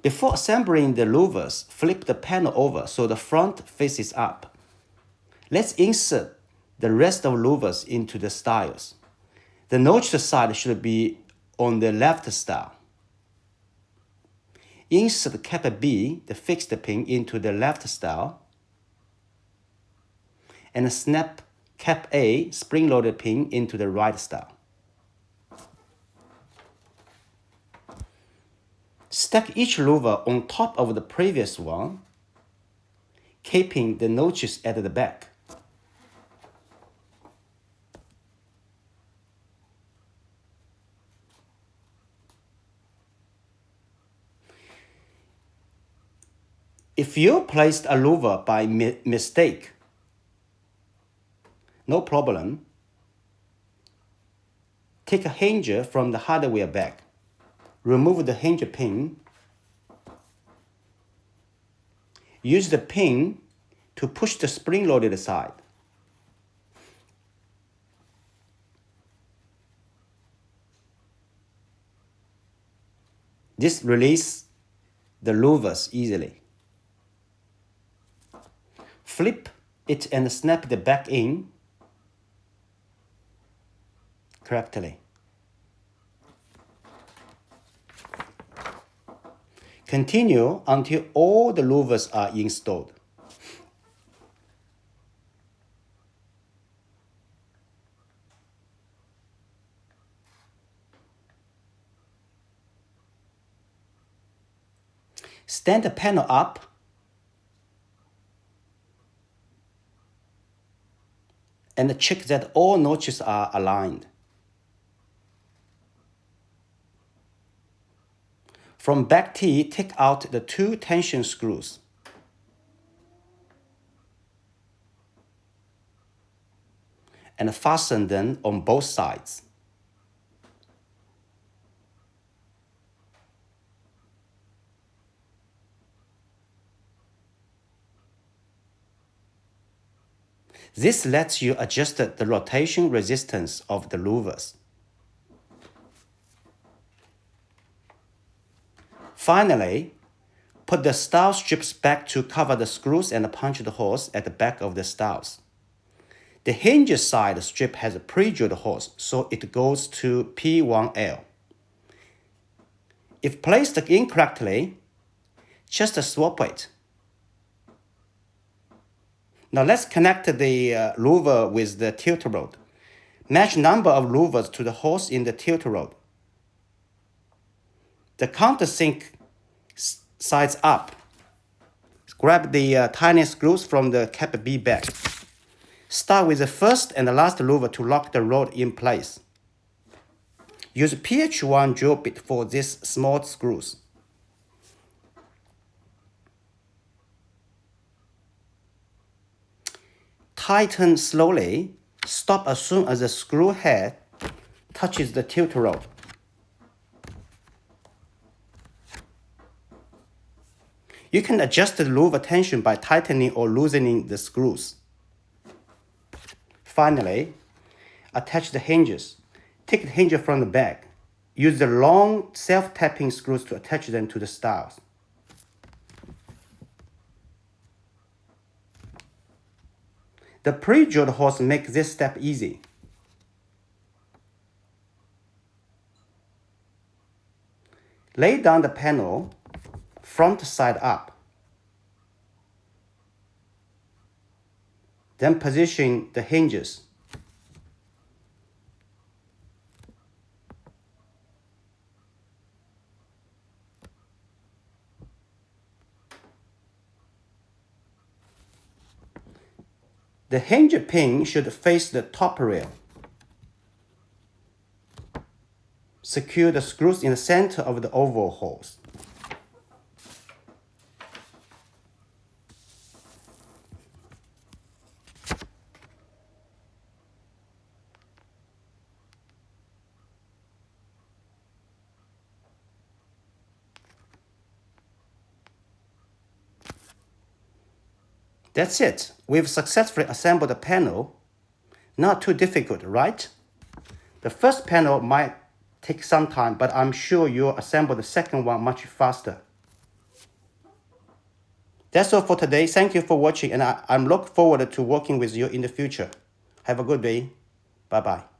Before assembling the louvers, flip the panel over so the front faces up. Let's insert the rest of louvers into the styles. The notched side should be on the left style. Insert cap B, the fixed pin, into the left style, and snap cap A, spring-loaded pin, into the right style. Stack each louver on top of the previous one, keeping the notches at the back. If you placed a louver by mistake, no problem. Take a hinge from the hardware bag. Remove the hinge pin. Use the pin to push the spring-loaded side. This releases the louvers easily. Flip it and snap the back in correctly. Continue until all the louvers are installed. Stand the panel up and check that all notches are aligned. From back T, take out the 2 tension screws. And fasten them on both sides. This lets you adjust the rotation resistance of the louvers. Finally, put the style strips back to cover the screws and punch the holes at the back of the styles. The hinge side strip has a pre-drilled holes, so it goes to P1L. If placed incorrectly, just swap it. Now let's connect the louver with the tilt rod. Match number of louvers to the holes in the tilt rod. The countersink sides up. Grab the tiny screws from the cap B bag. Start with the first and the last louver to lock the rod in place. Use PH1 drill bit for these small screws. Tighten slowly. Stop as soon as the screw head touches the tilt rod. You can adjust the louver tension by tightening or loosening the screws. Finally, attach the hinges. Take the hinge from the bag. Use the long self-tapping screws to attach them to the styles. The pre-drilled holes make this step easy. Lay down the panel front side up. Then position the hinges. The hinge pin should face the top rail. Secure the screws in the center of the oval holes. That's it. We've successfully assembled the panel. Not too difficult, right? The first panel might take some time, but I'm sure you'll assemble the second one much faster. That's all for today. Thank you for watching, and I'm look forward to working with you in the future. Have a good day. Bye-bye.